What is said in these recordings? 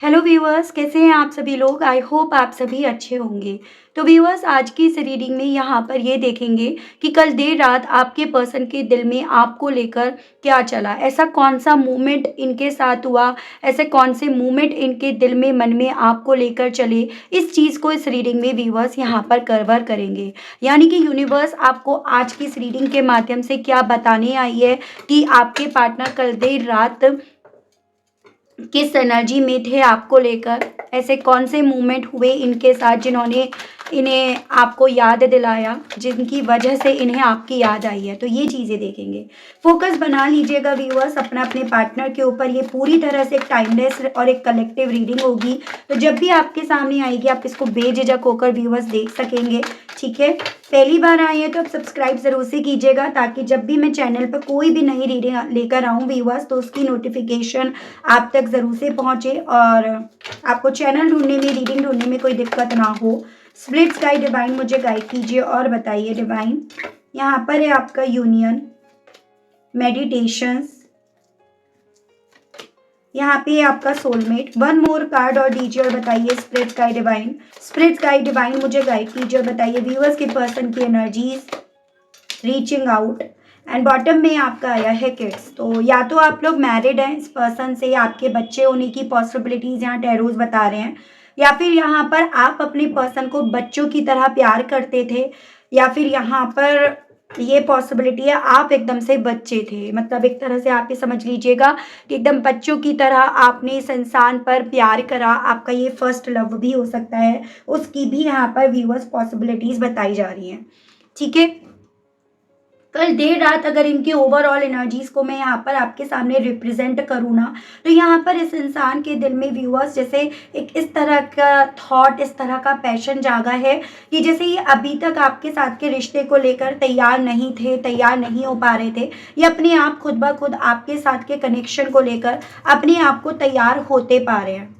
Hello viewers, कैसे हैं आप सभी लोग। आई होप आप सभी अच्छे होंगे। तो व्यूअर्स, आज की इस रीडिंग में यहाँ पर ये देखेंगे कि कल देर रात आपके पर्सन के दिल में आपको लेकर क्या चला, ऐसा कौन सा मूवमेंट इनके साथ हुआ, ऐसे कौन से मूवमेंट इनके दिल में मन में आपको लेकर चले। इस चीज़ को इस रीडिंग में व्यूअर्स यहाँ पर कवर करेंगे। यानी कि यूनिवर्स आपको आज की इस रीडिंग के माध्यम से क्या बताने आई है कि आपके पार्टनर कल देर रात किस एनर्जी में थे आपको लेकर, ऐसे कौन से मूवमेंट हुए इनके साथ जिन्होंने इन्हें आपको याद दिलाया, जिनकी वजह से इन्हें आपकी याद आई है। तो ये चीज़ें देखेंगे। फोकस बना लीजिएगा व्यूअर्स अपना अपने पार्टनर के ऊपर। ये पूरी तरह से एक टाइमलेस और एक कलेक्टिव रीडिंग होगी। तो जब भी आपके सामने आएगी आप इसको बेझिझक होकर व्यूअर्स देख सकेंगे। ठीक है, पहली बार आए हैं तो आप सब्सक्राइब जरूर से कीजिएगा ताकि जब भी मैं चैनल पर कोई भी नई रीडिंग लेकर आऊँ व्यूअर्स तो उसकी नोटिफिकेशन आप तक ज़रूर से पहुँचे और आपको चैनल ढूंढने में, रीडिंग ढूंढने में कोई दिक्कत ना हो। स्प्लिट्स गाइड डिवाइन मुझे गाइड कीजिए और बताइए डिवाइन। यहाँ पर है आपका यूनियन, मेडिटेशंस, यहाँ पे है आपका सोलमेट। वन मोर कार्ड और दीजिए और बताइए splits guide divine. Splits guide divine मुझे गाइड कीजिए और बताइए व्यूअर्स के पर्सन की energies reaching out. And bottom में आपका आया है किड्स। तो या तो आप लोग मैरिड हैं इस पर्सन से या आपके बच्चे होने की पॉसिबिलिटीज यहाँ टैरोज बता रहे हैं, या फिर यहाँ पर आप अपने पर्सन को बच्चों की तरह प्यार करते थे, या फिर यहाँ पर ये पॉसिबिलिटी है आप एकदम से बच्चे थे। मतलब एक तरह से आप ये समझ लीजिएगा कि एकदम बच्चों की तरह आपने इस इंसान पर प्यार करा। आपका ये फर्स्ट लव भी हो सकता है, उसकी भी यहाँ पर व्यूअर्स पॉसिबिलिटीज बताई जा रही हैं। ठीक है, कल देर रात अगर इनकी ओवरऑल एनर्जीज को मैं यहाँ पर आपके सामने रिप्रेजेंट करूँ ना, तो यहाँ पर इस इंसान के दिल में व्यूअर्स जैसे एक इस तरह का थॉट, इस तरह का पैशन जागा है कि जैसे ये अभी तक आपके साथ के रिश्ते को लेकर तैयार नहीं थे, तैयार नहीं हो पा रहे थे। ये अपने आप खुद ब खुद आपके साथ के कनेक्शन को लेकर अपने आप को तैयार होते पा रहे हैं।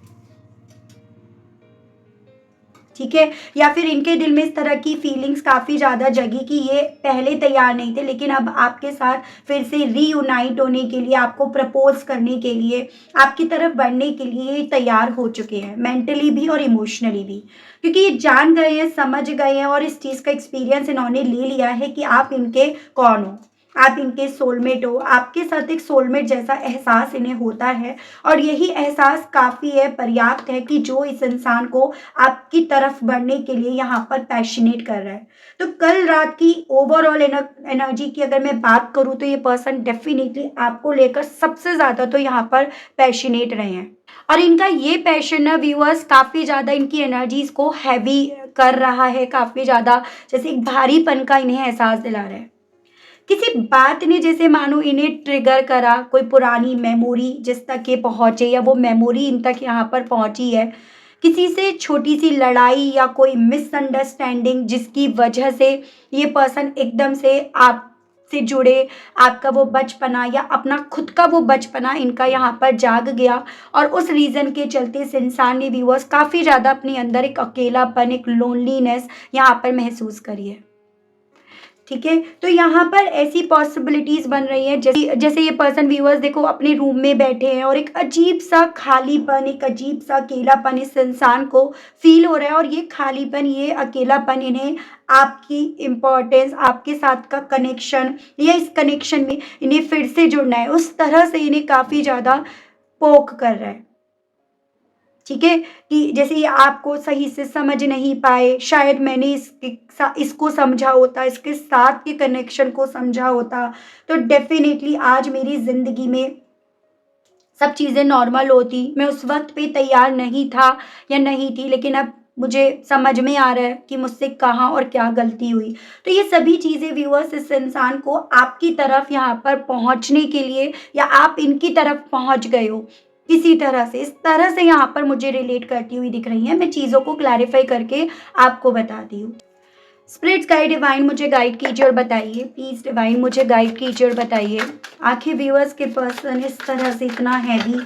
ठीक है, या फिर इनके दिल में इस तरह की फीलिंग्स काफ़ी ज़्यादा जगी कि ये पहले तैयार नहीं थे लेकिन अब आपके साथ फिर से रीयूनाइट होने के लिए, आपको प्रपोज करने के लिए, आपकी तरफ बढ़ने के लिए ये तैयार हो चुके हैं, मेंटली भी और इमोशनली भी। क्योंकि ये जान गए हैं, समझ गए हैं और इस चीज़ का एक्सपीरियंस इन्होंने ले लिया है कि आप इनके कौन हो, आप इनके सोलमेट हो। आपके साथ एक सोलमेट जैसा एहसास इन्हें होता है और यही एहसास काफ़ी है, पर्याप्त है कि जो इस इंसान को आपकी तरफ बढ़ने के लिए यहाँ पर पैशनेट कर रहा है। तो कल रात की ओवरऑल एनर्जी की अगर मैं बात करूँ तो ये पर्सन डेफिनेटली आपको लेकर सबसे ज़्यादा तो यहाँ पर पैशनेट रहे हैं। और इनका ये पैशन ना व्यूअर्स काफ़ी ज़्यादा इनकी एनर्जीज को हैवी कर रहा है, काफ़ी ज़्यादा जैसे एक भारीपन का इन्हें एहसास दिला रहा है। किसी बात ने जैसे मानो इन्हें ट्रिगर करा, कोई पुरानी मेमोरी जिस तक ये पहुंचे या वो मेमोरी इन तक यहाँ पर पहुंची है, किसी से छोटी सी लड़ाई या कोई मिसअंडरस्टैंडिंग जिसकी वजह से ये पर्सन एकदम से आप से जुड़े, आपका वो बचपना या अपना खुद का वो बचपना इनका यहाँ पर जाग गया और उस रीज़न के चलते इस इंसान ने व्यूअर्स काफ़ी ज़्यादा अपने अंदर एक अकेलापन, एक लोनलीनेस यहाँ पर महसूस करी है। ठीक है, तो यहाँ पर ऐसी पॉसिबिलिटीज बन रही हैं जैसे जैसे ये पर्सन व्यूअर्स देखो अपने रूम में बैठे हैं और एक अजीब सा खालीपन, एक अजीब सा अकेलापन इस इंसान को फील हो रहा है और ये खालीपन, ये अकेलापन इन्हें आपकी इम्पोर्टेंस, आपके साथ का कनेक्शन या इस कनेक्शन में इन्हें फिर से जुड़ना है, उस तरह से इन्हें काफ़ी ज़्यादा पोक कर रहा है। ठीक है, कि जैसे ये आपको सही से समझ नहीं पाए, शायद मैंने इसको समझा होता, इसके साथ के कनेक्शन को समझा होता तो डेफिनेटली आज मेरी ज़िंदगी में सब चीज़ें नॉर्मल होती। मैं उस वक्त पे तैयार नहीं था या नहीं थी, लेकिन अब मुझे समझ में आ रहा है कि मुझसे कहाँ और क्या गलती हुई। तो ये सभी चीज़ें व्यूअर्स इस इंसान को आपकी तरफ यहाँ पर पहुँचने के लिए या आप इनकी तरफ पहुँच गए हो किसी तरह से, इस तरह से यहाँ पर मुझे रिलेट करती हुई दिख रही हैं। मैं चीज़ों को क्लैरिफाई करके आपको बताती हूँ। स्पिरिट्स गाइड डिवाइन मुझे गाइड कीजिए और बताइए, प्लीज़ डिवाइन मुझे गाइड कीजिए और बताइए। आखिर व्यूअर्स के पर्सन इस तरह से इतना हैवी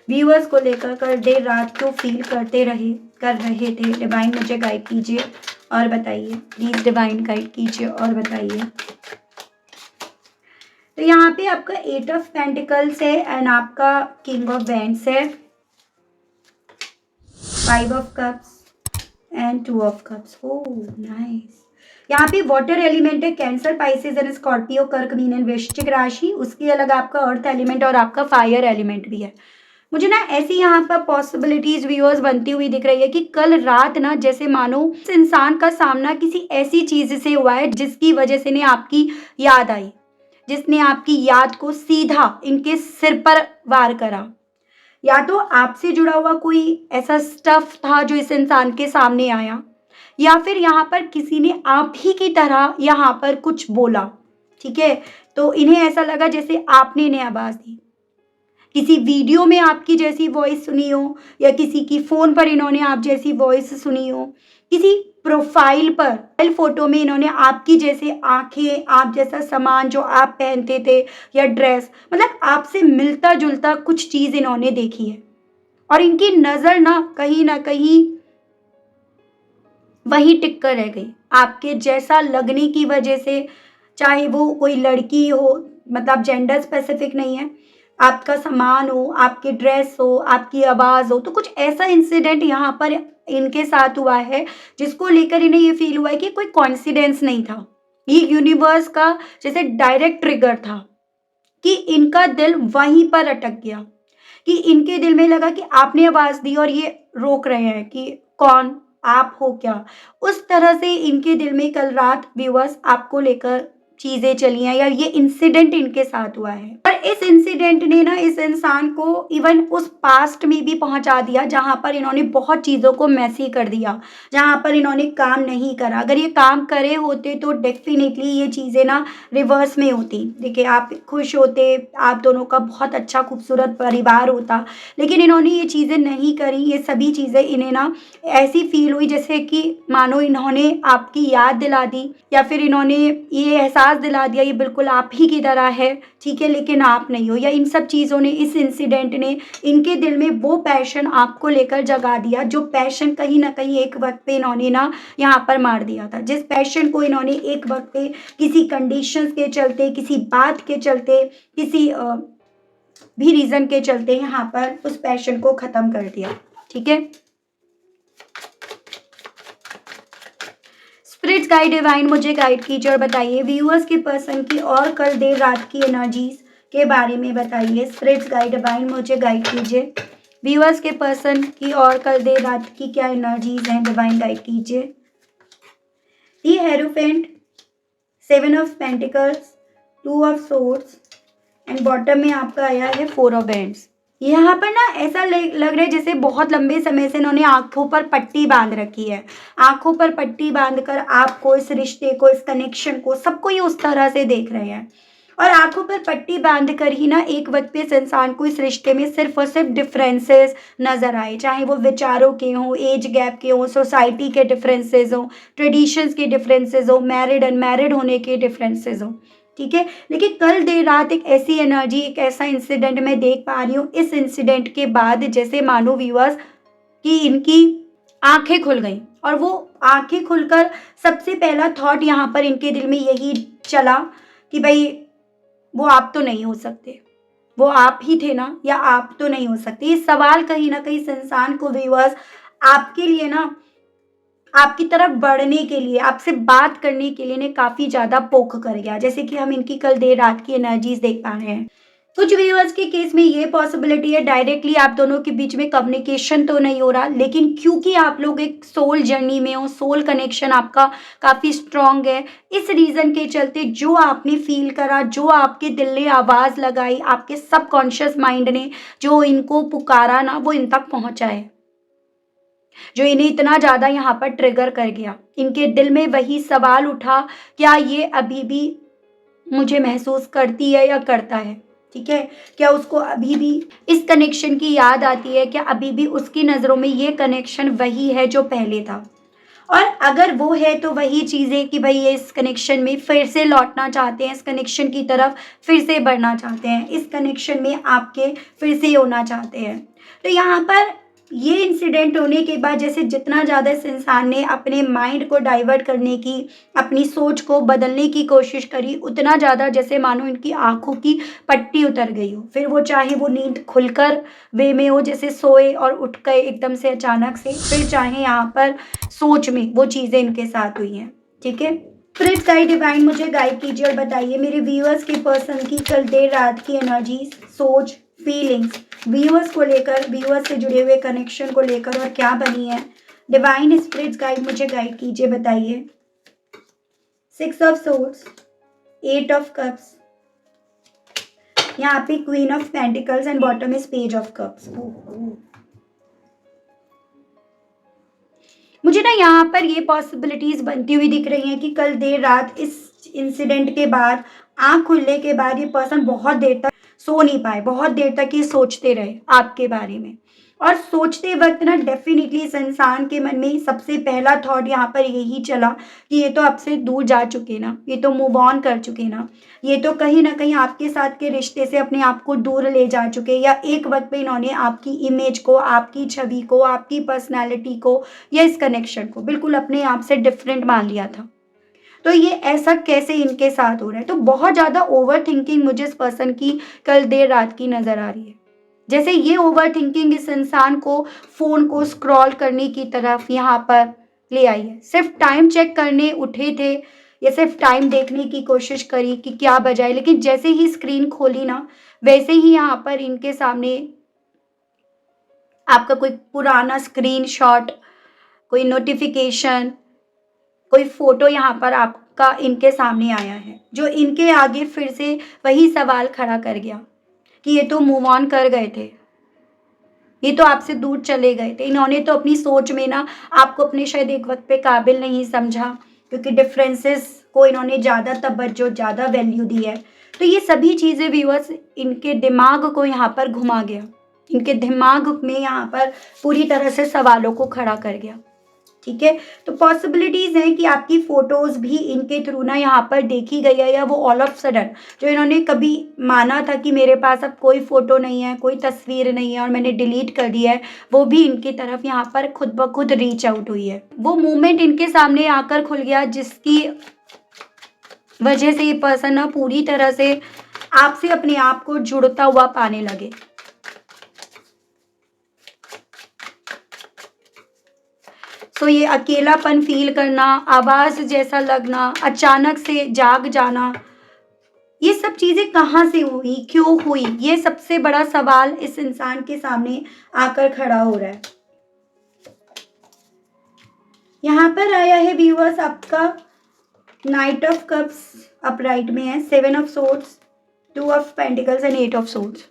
व्यूअर्स को लेकर कर देर रात क्यों फील कर रहे थे। डिवाइन मुझे गाइड कीजिए और बताइए, प्लीज़ डिवाइन गाइड कीजिए और बताइए। तो यहाँ पे आपका 8 ऑफ पेंटिकल्स है एंड आपका किंग ऑफ वैंड्स है। Five of cups and two of cups. Oh nice. यहाँ पे वाटर एलिमेंट है कैंसर, पाइसेस एंड स्कॉर्पियो, कर्क, मीन एंड वृश्चिक राशि। उसके अलग आपका अर्थ एलिमेंट और आपका फायर एलिमेंट भी है। मुझे ना ऐसी यहाँ पर पॉसिबिलिटीज व्यूअर्स बनती हुई दिख रही है कि कल रात ना जैसे मानो इस इंसान का सामना किसी ऐसी चीज से हुआ है जिसकी वजह से ने आपकी याद आई, जिसने आपकी याद को सीधा इनके सिर पर वार करा। या तो आपसे जुड़ा हुआ कोई ऐसा स्टफ था जो इस इंसान के सामने आया, या फिर यहाँ पर किसी ने आप ही की तरह यहाँ पर कुछ बोला। ठीक है, तो इन्हें ऐसा लगा जैसे आपने इन्हें आवाज दी, किसी वीडियो में आपकी जैसी वॉइस सुनी हो, या किसी की फोन पर इन्होंने आप जैसी वॉइस सुनी हो, किसी प्रोफाइल पर फोटो में इन्होंने आपकी जैसे आंखें, आप जैसा सामान जो आप पहनते थे या ड्रेस, मतलब आपसे मिलता जुलता कुछ चीज इन्होंने देखी है। और इनकी नजर ना कहीं वहीं टिक कर रह गई आपके जैसा लगने की वजह से। चाहे वो कोई लड़की हो, मतलब जेंडर स्पेसिफिक नहीं है, आपका सामान हो, आपकी ड्रेस हो, आपकी आवाज हो, तो कुछ ऐसा इंसिडेंट यहाँ पर इनके साथ हुआ है जिसको लेकर इन्हें ये फील हुआ है कि कोई कॉन्सिडेंस नहीं था, ये यूनिवर्स का जैसे डायरेक्ट ट्रिगर था कि इनका दिल वहीं पर अटक गया, कि इनके दिल में लगा कि आपने आवाज दी और ये रोक रहे हैं कि कौन आप हो क्या। उस तरह से इनके दिल में कल रात व्यूअर्स आपको लेकर चीजें चली हैं, या ये इंसिडेंट इनके साथ हुआ है। और इस इंसिडेंट ने ना इस इंसान को इवन उस पास्ट में भी पहुंचा दिया जहां पर इन्होंने बहुत चीजों को मैसी कर दिया, जहां पर इन्होंने काम नहीं करा। अगर ये काम करे होते तो डेफिनेटली ये चीजें ना रिवर्स में होती। देखिए, आप खुश होते, आप दोनों का बहुत अच्छा खूबसूरत परिवार होता, लेकिन इन्होंने ये चीजें नहीं करी। ये सभी चीजें इन्हें ना ऐसी फील हुई जैसे कि मानो इन्होंने आपकी याद दिला दी, या फिर इन्होंने ये एहसास दिला दिया ये बिल्कुल आप ही की तरह है, ठीक है, लेकिन आप नहीं हो। या इन सब चीज़ों ने, इस इंसिडेंट ने इनके दिल में वो पैशन आपको लेकर जगा दिया जो पैशन कहीं ना कहीं एक वक्त पे इन्होंने ना यहाँ पर मार दिया था। जिस पैशन को इन्होंने एक वक्त पे किसी कंडीशंस के चलते, किसी बात के चलते, किसी भी रीज़न के चलते यहाँ पर उस पैशन को ख़त्म कर दिया। ठीक है, स्पिरिट्स गाइड डिवाइन मुझे गाइड कीजिए और बताइए व्यूअर्स के पर्सन की और कल देर रात की एनर्जीज के बारे में बताइए। स्पिरिट्स गाइड डिवाइन मुझे गाइड कीजिए, व्यूअर्स के पर्सन की और कल देर रात की क्या एनर्जीज हैं, डिवाइन गाइड कीजिए। The hierophant, seven of pentacles, two of swords and bottom में आपका आया है फोर ऑफ हैंड्स। यहाँ पर ना ऐसा लग रहा है जैसे बहुत लंबे समय से इन्होंने आंखों पर पट्टी बांध रखी है। आंखों पर पट्टी बांधकर आपको, इस रिश्ते को, इस कनेक्शन को, सबको ये उस तरह से देख रहे हैं। और आंखों पर पट्टी बांधकर ही ना एक वक्त पे इस इंसान को इस रिश्ते में सिर्फ और सिर्फ डिफरेंसेस नजर आए, चाहे वो विचारों के हों, एज गैप के हों, सोसाइटी के डिफरेंसेस हों, ट्रेडिशंस के डिफरेंसेस हों, मैरिड अनमैरिड होने के डिफरेंसेस हों। ठीक है, लेकिन कल देर रात एक ऐसी एनर्जी, एक ऐसा इंसिडेंट मैं देख पा रही हूँ, इस इंसिडेंट के बाद जैसे मानो व्यूअर्स कि इनकी आंखें खुल गई। और वो आंखें खुलकर सबसे पहला थॉट यहाँ पर इनके दिल में यही चला कि भाई वो आप तो नहीं हो सकते, वो आप ही थे ना, या आप तो नहीं हो सकते। ये सवाल कहीं ना कहीं इस इंसान को व्यूअर्स आपके लिए ना, आपकी तरफ बढ़ने के लिए, आपसे बात करने के लिए ने काफ़ी ज़्यादा पोक कर गया, जैसे कि हम इनकी कल देर रात की एनर्जीज देख पा रहे हैं। कुछ व्यूअर्स के केस में ये पॉसिबिलिटी है डायरेक्टली आप दोनों के बीच में कम्युनिकेशन तो नहीं हो रहा, लेकिन क्योंकि आप लोग एक सोल जर्नी में हो, सोल कनेक्शन आपका काफ़ी स्ट्रांग है, इस रीज़न के चलते जो आपने फील करा, जो आपके दिल ने आवाज़ लगाई, आपके सबकॉन्शियस माइंड ने जो इनको पुकारा ना, वो इन तक पहुँचा है, जो इन्हें इतना ज़्यादा यहाँ पर ट्रिगर कर गया। इनके दिल में वही सवाल उठा, क्या ये अभी भी मुझे महसूस करती है या करता है। ठीक है, क्या उसको अभी भी इस कनेक्शन की याद आती है, क्या अभी भी उसकी नज़रों में ये कनेक्शन वही है जो पहले था। और अगर वो है तो वही चीज़ें कि भाई ये इस कनेक्शन में फिर से लौटना चाहते हैं, इस कनेक्शन की तरफ फिर से बढ़ना चाहते हैं, इस कनेक्शन में आपके फिर से होना चाहते हैं। तो यहाँ पर ये इंसिडेंट होने के बाद जैसे जितना ज़्यादा इस इंसान ने अपने माइंड को डाइवर्ट करने की, अपनी सोच को बदलने की कोशिश करी, उतना ज़्यादा जैसे मानो इनकी आँखों की पट्टी उतर गई हो। फिर वो चाहे वो नींद खुलकर वे में हो, जैसे सोए और उठ गए एकदम से अचानक से, फिर चाहे यहाँ पर सोच में वो चीज़ें इनके साथ हुई हैं। ठीक है? स्पिरिट गाइड डिवाइन मुझे गाइड कीजिए और बताइए मेरे व्यूअर्स के पर्सन की कल देर रात की एनर्जीज, सोच, फीलिंग्स, व्यूअर्स को लेकर, व्यूअर्स से जुड़े हुए कनेक्शन को लेकर और क्या बनी है। डिवाइन स्पिरिट्स गाइड मुझे गाइड कीजिए, बताइए। 6 ऑफ सोर्ड्स, 8 ऑफ कप्स, यहाँ पे queen of pentacles and bottom is page of cups. मुझे ना यहाँ पर ये पॉसिबिलिटीज बनती हुई दिख रही हैं कि कल देर रात इस इंसिडेंट के बाद, आँख खुलने के बाद, ये पर्सन बहुत देर तक सो नहीं पाए, बहुत देर तक ये सोचते रहे आपके बारे में। और सोचते वक्त ना डेफिनेटली इस इंसान के मन में सबसे पहला थॉट यहाँ पर यही चला कि ये तो आपसे दूर जा चुके ना, ये तो मूव ऑन कर चुके ना, ये तो कहीं ना कहीं आपके साथ के रिश्ते से अपने आप को दूर ले जा चुके, या एक वक्त पे इन्होंने आपकी इमेज को, आपकी छवि को, आपकी पर्सनैलिटी को या इस कनेक्शन को बिल्कुल अपने आप से डिफरेंट मान लिया था। तो ये ऐसा कैसे इनके साथ हो रहा है? तो बहुत ज़्यादा ओवर थिंकिंग मुझे इस पर्सन की कल देर रात की नज़र आ रही है। जैसे ये ओवर थिंकिंग इस इंसान को फ़ोन को स्क्रॉल करने की तरफ यहाँ पर ले आई है। सिर्फ टाइम चेक करने उठे थे या सिर्फ टाइम देखने की कोशिश करी कि क्या बजाए, लेकिन जैसे ही स्क्रीन खोली ना, वैसे ही यहाँ पर इनके सामने आपका कोई पुराना स्क्रीनशॉट, कोई नोटिफिकेशन, कोई फोटो यहाँ पर आपका इनके सामने आया है, जो इनके आगे फिर से वही सवाल खड़ा कर गया कि ये तो मूव ऑन कर गए थे, ये तो आपसे दूर चले गए थे। इन्होंने तो अपनी सोच में ना आपको अपने शायद एक वक्त पे काबिल नहीं समझा, क्योंकि डिफरेंसेस को इन्होंने ज़्यादा तवज्जो, ज़्यादा वैल्यू दी है। तो ये सभी चीज़ें व्यूअर्स इनके दिमाग को यहाँ पर घुमा गया, इनके दिमाग में यहाँ पर पूरी तरह से सवालों को खड़ा कर गया। ठीक है? तो पॉसिबिलिटीज़ हैं कि आपकी फ़ोटोज़ भी इनके थ्रू ना यहाँ पर देखी गई है, या वो ऑल ऑफ सडन जो इन्होंने कभी माना था कि मेरे पास अब कोई फ़ोटो नहीं है, कोई तस्वीर नहीं है और मैंने डिलीट कर दिया है, वो भी इनकी तरफ यहाँ पर खुद ब खुद रीच आउट हुई है। वो मूवमेंट इनके सामने आकर खुल गया जिसकी वजह से ये पर्सन ना पूरी तरह से आपसे अपने आप को जुड़ता हुआ पाने लगे। तो ये अकेलापन फ़ील करना, आवाज़ जैसा लगना, अचानक से जाग जाना, ये सब चीज़ें कहाँ से हुई, क्यों हुई? ये सबसे बड़ा सवाल इस इंसान के सामने आकर खड़ा हो रहा है। यहाँ पर आया है व्यूअर्स आपका नाइट ऑफ कप्स अपराइट में है, 7 of swords, 2 of pentacles and 8 of swords.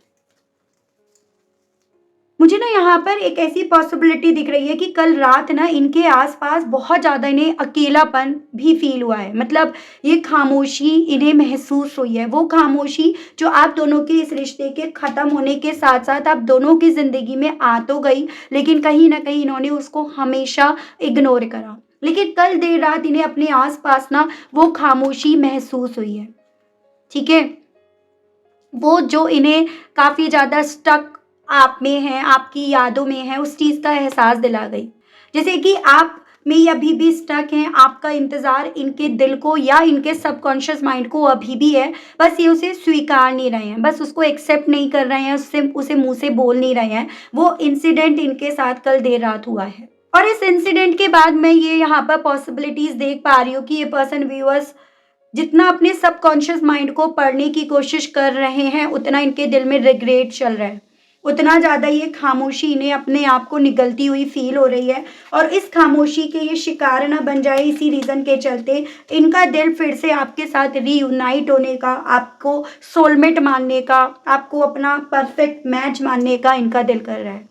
मुझे ना यहाँ पर एक ऐसी पॉसिबिलिटी दिख रही है कि कल रात ना इनके आसपास बहुत ज़्यादा इन्हें अकेलापन भी फील हुआ है। मतलब ये खामोशी इन्हें महसूस हुई है, वो खामोशी जो आप दोनों के इस रिश्ते के ख़त्म होने के साथ साथ आप दोनों की ज़िंदगी में आ तो गई, लेकिन कहीं ना कहीं इन्होंने उसको हमेशा इग्नोर करा। लेकिन कल देर रात इन्हें अपने आसपास ना वो खामोशी महसूस हुई है। ठीक है? वो जो इन्हें काफ़ी ज़्यादा स्टक आप में है, आपकी यादों में है, उस चीज़ का एहसास दिला गई। जैसे कि आप में ये अभी भी स्टक हैं, आपका इंतज़ार इनके दिल को या इनके सबकॉन्शियस माइंड को अभी भी है, बस ये उसे स्वीकार नहीं रहे हैं, बस उसको एक्सेप्ट नहीं कर रहे हैं, उसे मुँह से बोल नहीं रहे हैं। वो इंसिडेंट इनके साथ कल देर रात हुआ है। और इस इंसिडेंट के बाद मैं ये यहाँ पर पॉसिबिलिटीज़ देख पा रही हूँ कि ये पर्सन व्यूअर्स जितना अपने सबकॉन्शियस माइंड को पढ़ने की कोशिश कर रहे हैं, उतना इनके दिल में रिग्रेट चल रहा है, उतना ज़्यादा ये खामोशी इन्हें अपने आप को निगलती हुई फील हो रही है। और इस खामोशी के ये शिकार ना बन जाए, इसी रीज़न के चलते इनका दिल फिर से आपके साथ रीयूनाइट होने का, आपको सोलमेट मानने का, आपको अपना परफेक्ट मैच मानने का इनका दिल कर रहा है।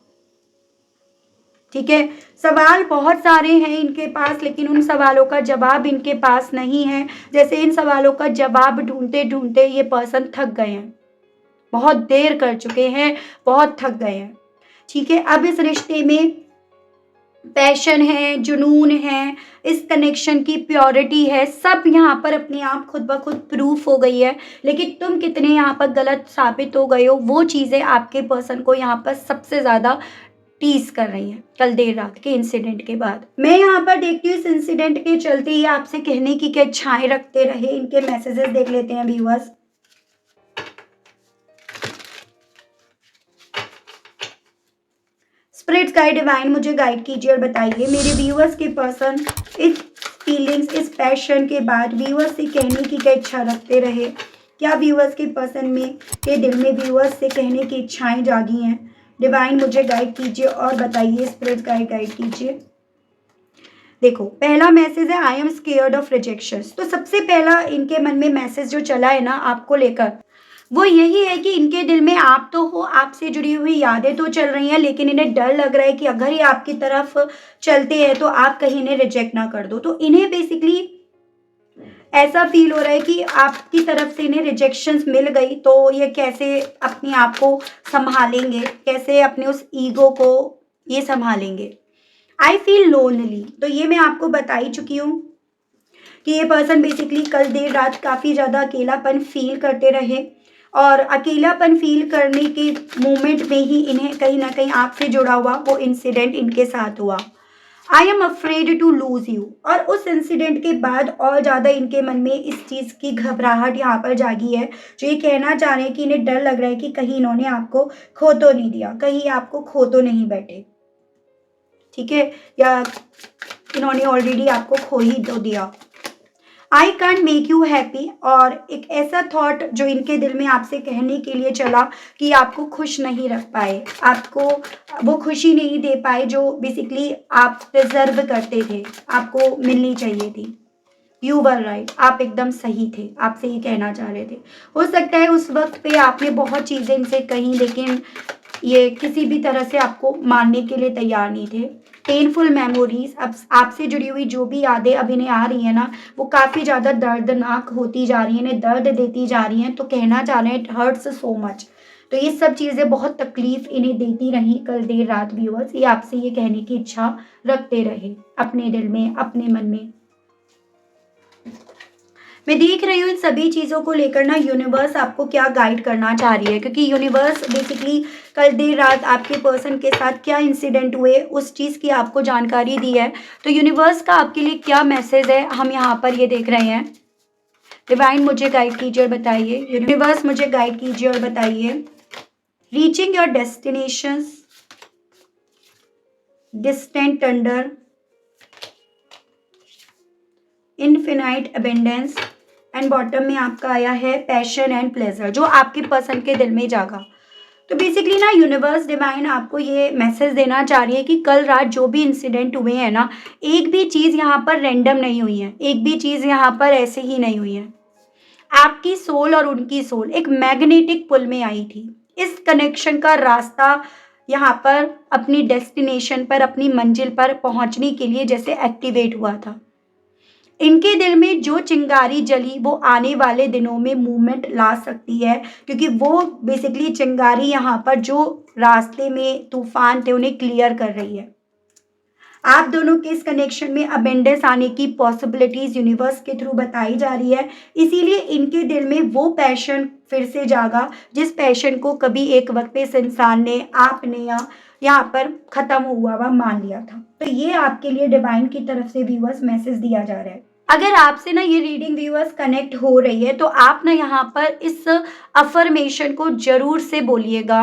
ठीक है? सवाल बहुत सारे हैं इनके पास, लेकिन उन सवालों का जवाब इनके पास नहीं है। जैसे इन सवालों का जवाब ढूंढते ढूंढते ये पर्सन थक गए हैं, बहुत देर कर चुके हैं, बहुत थक गए हैं। ठीक है? अब इस रिश्ते में पैशन है, जुनून है, इस कनेक्शन की प्योरिटी है, सब यहाँ पर अपने आप खुद ब खुद प्रूफ हो गई है। लेकिन तुम कितने यहाँ पर गलत साबित हो गए हो, वो चीज़ें आपके पर्सन को यहाँ पर सबसे ज़्यादा टीज कर रही हैं कल देर रात के इंसिडेंट के बाद। मैं यहाँ पर देखती हूँ इस इंसिडेंट के चलते ही आपसे कहने की क्या इच्छाएं रखते रहे। इनके मैसेजेस देख लेते हैं व्यूअर्स। स्पिरिट्स गाइड डिवाइन मुझे गाइड कीजिए और बताइए मेरे व्यूअर्स के पर्सन इस फीलिंग्स, इस पैशन के बाद व्यूअर्स से कहने की क्या इच्छा रखते रहे। क्या व्यूअर्स के पर्सन में के दिल में व्यूअर्स से कहने की इच्छाएं जागी हैं। डिवाइन मुझे गाइड कीजिए और बताइए। स्पिरिट गाइड कीजिए। देखो पहला मैसेज है I am scared of rejections. तो सबसे पहला इनके मन में मैसेज जो चला है ना आपको लेकर, वो यही है कि इनके दिल में आप तो हो, आपसे जुड़ी हुई यादें तो चल रही हैं, लेकिन इन्हें डर लग रहा है कि अगर ये आपकी तरफ चलते हैं तो आप कहीं इन्हें रिजेक्ट ना कर दो। तो इन्हें बेसिकली ऐसा फील हो रहा है कि आपकी तरफ से इन्हें रिजेक्शंस मिल गई तो ये कैसे अपने आप को संभालेंगे, कैसे अपने उस ईगो को ये संभालेंगे। आई फील लोनली, तो ये मैं आपको बता ही चुकी हूँ कि ये पर्सन बेसिकली कल देर रात काफ़ी ज़्यादा अकेलापन फील करते रहे और अकेलापन फील करने के मोमेंट में ही इन्हें कहीं ना कहीं आपसे जुड़ा हुआ वो इंसिडेंट इनके साथ हुआ। I am afraid to lose you, और उस इंसिडेंट के बाद और ज़्यादा इनके मन में इस चीज़ की घबराहट यहाँ पर जागी है, जो ये कहना चाह रहे हैं कि इन्हें डर लग रहा है कि कहीं इन्होंने आपको खो तो नहीं दिया, कहीं आपको खो तो नहीं बैठे, ठीक है, या इन्होंने ऑलरेडी आपको खो ही तो दिया। I can't make you happy, और एक ऐसा थॉट जो इनके दिल में आपसे कहने के लिए चला कि आपको खुश नहीं रख पाए, आपको वो खुशी नहीं दे पाए जो बेसिकली आप डिजर्व करते थे, आपको मिलनी चाहिए थी। यू वर राइट, आप एकदम सही थे, आपसे ये कहना चाह रहे थे। हो सकता है उस वक्त पे आपने बहुत चीज़ें इनसे कही, लेकिन ये किसी भी तरह से आपको मानने के लिए तैयार नहीं थे। पेनफुल मेमोरीज, अब आपसे जुड़ी हुई जो भी यादें अब इन्हें आ रही हैं ना, वो काफ़ी ज़्यादा दर्दनाक होती जा रही हैं, इन्हें दर्द देती जा रही हैं, तो कहना चाह रहे हैं इट हर्ट्स सो मच। तो ये सब चीज़ें बहुत तकलीफ इन्हें देती रही कल देर रात व्यूअर्स। ये आपसे ये कहने की इच्छा रखते रहे अपने दिल में, अपने मन में। मैं देख रही हूँ इन सभी चीज़ों को लेकर ना यूनिवर्स आपको क्या गाइड करना चाह रही है, क्योंकि यूनिवर्स बेसिकली कल देर रात आपके पर्सन के साथ क्या इंसिडेंट हुए उस चीज़ की आपको जानकारी दी है। तो यूनिवर्स का आपके लिए क्या मैसेज है हम यहाँ पर ये देख रहे हैं। डिवाइन मुझे गाइड कीजिए और बताइए। यूनिवर्स मुझे गाइड कीजिए और बताइए। Reaching your destinations, distant thunder, infinite abundance, and bottom में आपका आया है पैशन एंड प्लेजर, जो आपके पर्सन के दिल में जागा। तो बेसिकली ना यूनिवर्स डिवाइन आपको ये मैसेज देना चाह रही है कि कल रात जो भी इंसिडेंट हुए हैं ना, एक भी चीज़ यहाँ पर रैंडम नहीं हुई है, एक भी चीज़ यहाँ पर ऐसे ही नहीं हुई है। आपकी सोल और उनकी सोल एक मैग्नेटिक पुल में आई थी। इस कनेक्शन का रास्ता यहाँ पर अपनी डेस्टिनेशन पर, अपनी मंजिल पर पहुँचने के लिए जैसे एक्टिवेट हुआ था। इनके दिल में जो चिंगारी जली वो आने वाले दिनों में मूवमेंट ला सकती है, क्योंकि वो बेसिकली चिंगारी यहाँ पर जो रास्ते में तूफान थे उन्हें क्लियर कर रही है। आप दोनों के इस कनेक्शन में अबेंडेंस आने की पॉसिबिलिटीज यूनिवर्स के थ्रू बताई जा रही है। इसीलिए इनके दिल में वो पैशन फिर से जागा जिस पैशन को कभी एक वक्त पे इस इंसान ने, आपने या यहाँ पर खत्म हुआ हुआ मान लिया था। तो ये आपके लिए डिवाइन की तरफ से व्यूअर्स मैसेज दिया जा रहा है। अगर आपसे ना ये रीडिंग व्यूअर्स कनेक्ट हो रही है तो आप ना यहाँ पर इस अफर्मेशन को जरूर से बोलिएगा।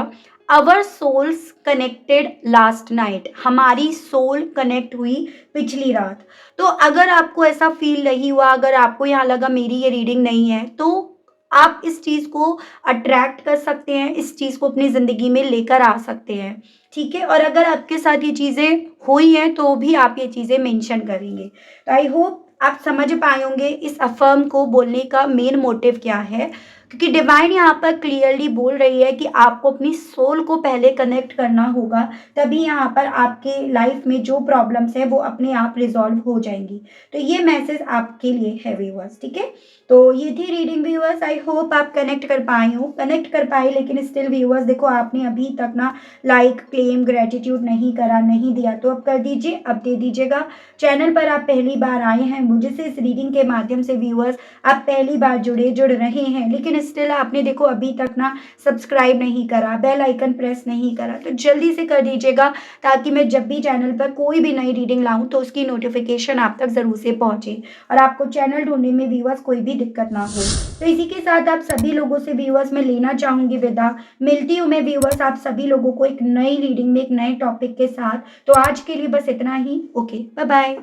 Our souls connected last night, हमारी सोल कनेक्ट हुई पिछली रात। तो अगर आपको ऐसा फील नहीं हुआ, अगर आपको यहाँ लगा मेरी ये रीडिंग नहीं है, तो आप इस चीज़ को अट्रैक्ट कर सकते हैं, इस चीज़ को अपनी ज़िंदगी में लेकर आ सकते हैं, ठीक है। और अगर आपके साथ ये चीज़ें हुई हैं तो भी आप ये चीज़ें मेंशन करेंगे। तो आई होप आप समझ पाए होंगे इस अफर्म को बोलने का मेन मोटिव क्या है, क्योंकि डिवाइन यहाँ पर क्लियरली बोल रही है कि आपको अपनी सोल को पहले कनेक्ट करना होगा, तभी यहाँ पर आपके लाइफ में जो प्रॉब्लम्स है वो अपने आप रिजॉल्व हो जाएंगी। तो ये मैसेज आपके लिए है व्यूअर्स, ठीक है। तो ये थी रीडिंग व्यूअर्स। आई होप आप कनेक्ट कर पाए हो, कनेक्ट कर पाए, लेकिन स्टिल व्यूअर्स देखो आपने अभी तक ना लाइक, क्लेम, ग्रेटिट्यूड नहीं करा, नहीं दिया, तो अब कर दीजिए, अब दे दीजिएगा। चैनल पर आप पहली बार आए हैं, मुझे से इस रीडिंग के माध्यम से व्यूअर्स आप पहली बार जुड़ रहे हैं, लेकिन स्टिल आपने देखो अभी तक ना सब्सक्राइब नहीं करा, बेल आइकन प्रेस नहीं करा, तो जल्दी से कर दीजिएगा ताकि मैं जब भी चैनल पर कोई भी नई रीडिंग लाऊँ तो उसकी नोटिफ़िकेशन आप तक ज़रूर से पहुँचे और आपको चैनल ढूँढने में व्यूअर्स कोई भी दिक्कत ना हो। तो इसी के साथ आप सभी लोगों से व्यूअर्स मैं लेना चाहूँगी विदा। मिलती हूँ मैं व्यूअर्स आप सभी लोगों को एक नई रीडिंग में एक नए टॉपिक के साथ। तो आज के लिए बस इतना ही। Okay, bye bye.